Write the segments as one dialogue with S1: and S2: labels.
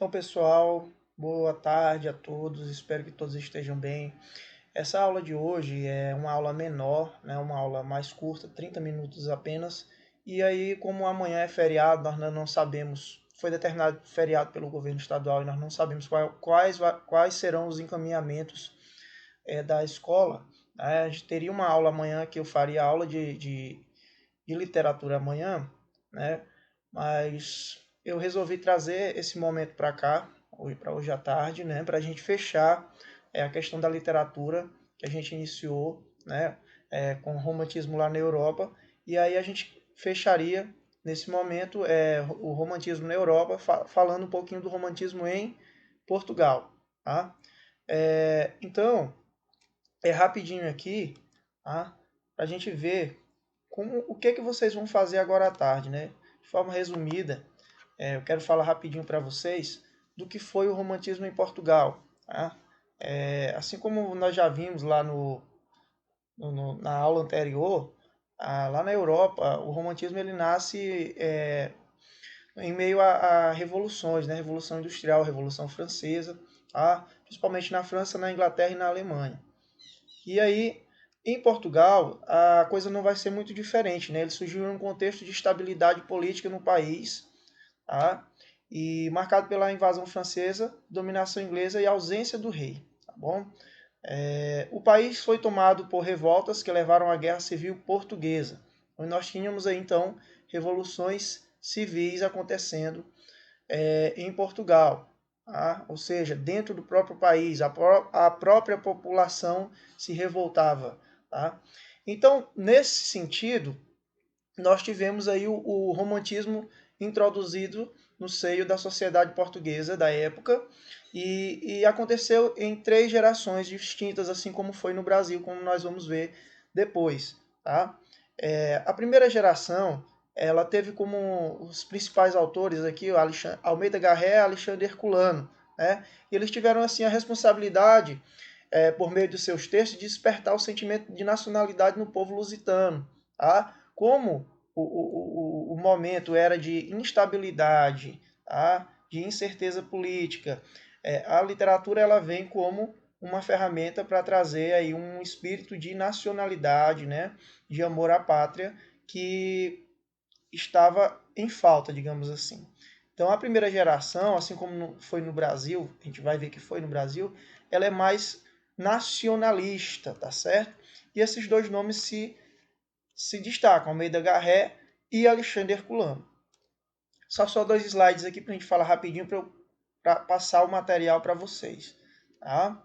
S1: Então, pessoal, boa tarde a todos, espero que todos estejam bem. Essa aula de hoje é uma aula menor, né, uma aula mais curta, 30 minutos apenas. E aí, como amanhã é feriado, nós ainda não sabemos, foi determinado feriado pelo governo estadual e nós não sabemos quais serão os encaminhamentos da escola. Né? A gente teria uma aula amanhã que eu faria aula de literatura amanhã, né? Mas eu resolvi trazer esse momento para cá, para hoje à tarde, né? Para a gente fechar a questão da literatura que a gente iniciou, né? Com o romantismo lá na Europa, e aí a gente fecharia nesse momento o romantismo na Europa, falando um pouquinho do romantismo em Portugal, tá? Então, rapidinho aqui, tá? Para a gente ver o que vocês vão fazer agora à tarde, né? De forma resumida, eu quero falar rapidinho para vocês do que foi o romantismo em Portugal. Tá? Assim como nós já vimos lá na aula anterior, lá na Europa, o romantismo ele nasce em meio a revoluções, né? Revolução Industrial, Revolução Francesa, tá? Principalmente na França, na Inglaterra e na Alemanha. E aí, em Portugal, a coisa não vai ser muito diferente, né? Ele surgiu em um contexto de estabilidade política no país, tá? E marcado pela invasão francesa, dominação inglesa e ausência do rei, tá bom? O país foi tomado por revoltas que levaram à Guerra Civil Portuguesa, onde nós tínhamos aí, então, revoluções civis acontecendo em Portugal. Tá? Ou seja, dentro do próprio país, a própria população se revoltava. Tá? Então, nesse sentido, nós tivemos aí o romantismo introduzido no seio da sociedade portuguesa da época e aconteceu em 3 gerações distintas, assim como foi no Brasil, como nós vamos ver depois. Tá? A primeira geração ela teve como os principais autores aqui o Almeida Garré e Alexandre Herculano. Né? E eles tiveram assim a responsabilidade, por meio de seus textos, de despertar o sentimento de nacionalidade no povo lusitano. Tá? Como o momento era de instabilidade, tá? De incerteza política, a literatura ela vem como uma ferramenta para trazer aí um espírito de nacionalidade, né? De amor à pátria que estava em falta, digamos assim. Então a primeira geração, assim como foi no Brasil, a gente vai ver que foi no Brasil, ela é mais nacionalista, tá certo? E esses dois nomes se destacam, Almeida Garré e Alexandre Herculano. Só 2 slides aqui para a gente falar rapidinho para passar o material para vocês. Tá?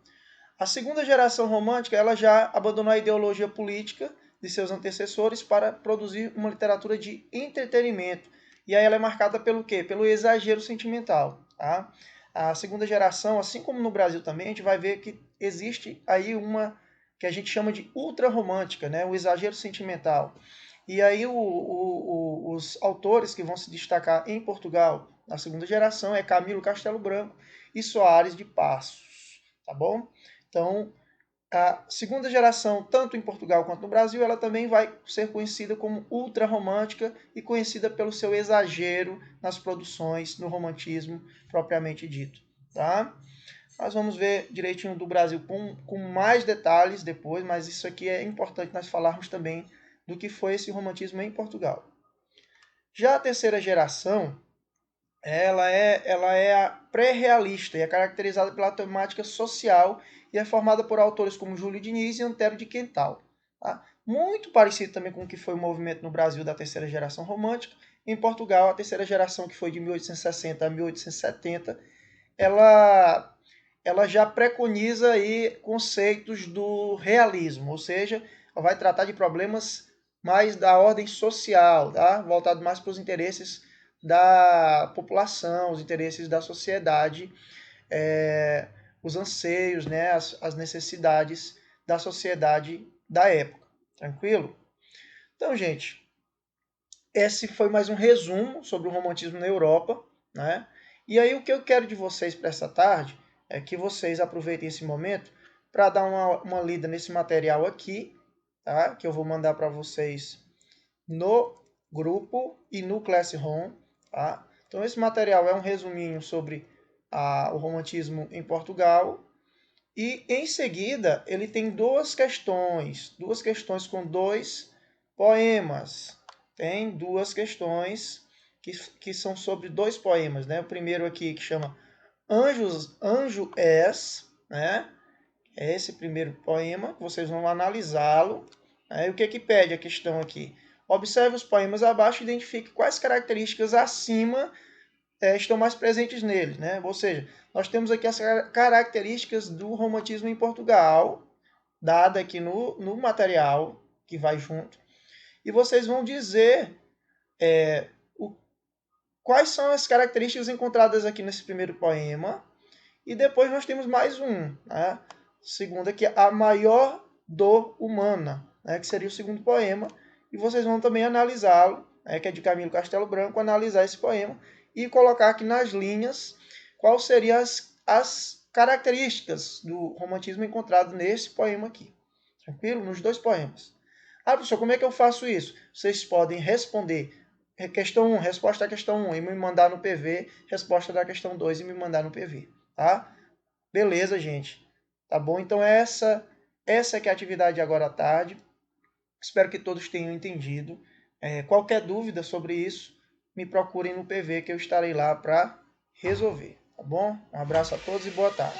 S1: A segunda geração romântica ela já abandonou a ideologia política de seus antecessores para produzir uma literatura de entretenimento. E aí ela é marcada pelo quê? Pelo exagero sentimental. Tá? A segunda geração, assim como no Brasil também, a gente vai ver que existe aí uma que a gente chama de ultra-romântica, né? O exagero sentimental. E aí os autores que vão se destacar em Portugal na segunda geração é Camilo Castelo Branco e Soares de Passos, tá bom? Então, a segunda geração, tanto em Portugal quanto no Brasil, ela também vai ser conhecida como ultra-romântica e conhecida pelo seu exagero nas produções, no romantismo propriamente dito, tá? Nós vamos ver direitinho do Brasil com mais detalhes depois, mas isso aqui é importante nós falarmos também do que foi esse romantismo em Portugal. Já a terceira geração, ela é a pré-realista e é caracterizada pela temática social e é formada por autores como Júlio Diniz e Antero de Quental. Tá? Muito parecido também com o que foi o movimento no Brasil da terceira geração romântica. Em Portugal, a terceira geração, que foi de 1860 a 1870, ela já preconiza aí conceitos do realismo, ou seja, ela vai tratar de problemas mais da ordem social, tá? Voltado mais para os interesses da população, os interesses da sociedade, os anseios, né, as necessidades da sociedade da época. Tranquilo? Então, gente, esse foi mais um resumo sobre o romantismo na Europa, né? E aí o que eu quero de vocês para essa tarde é que vocês aproveitem esse momento para dar uma lida nesse material aqui, tá? Que eu vou mandar para vocês no grupo e no Classroom, tá? Então esse material é um resuminho sobre o romantismo em Portugal. E em seguida ele tem duas questões com dois poemas. Tem duas questões que são sobre dois poemas, né? O primeiro aqui que chama Anjo És, né? É esse primeiro poema, vocês vão analisá-lo. Né? E o que pede a questão aqui? Observe os poemas abaixo e identifique quais características acima estão mais presentes neles. Né? Ou seja, nós temos aqui as características do romantismo em Portugal, dada aqui no material que vai junto. E vocês vão dizer quais são as características encontradas aqui nesse primeiro poema. E depois nós temos mais um, né? Segundo aqui, a maior dor humana, né? Que seria o segundo poema. E vocês vão também analisá-lo, né? Que é de Camilo Castelo Branco, analisar esse poema e colocar aqui nas linhas quais seriam as características do romantismo encontrado nesse poema aqui. Tranquilo? Nos dois poemas. Ah, professor, como é que eu faço isso? Vocês podem responder questão 1, resposta à questão 1 e me mandar no PV, resposta da questão 2 e me mandar no PV, tá? Beleza, gente. Tá bom? Então essa que é a atividade agora à tarde. Espero que todos tenham entendido. Qualquer dúvida sobre isso, me procurem no PV que eu estarei lá para resolver, tá bom? Um abraço a todos e boa tarde.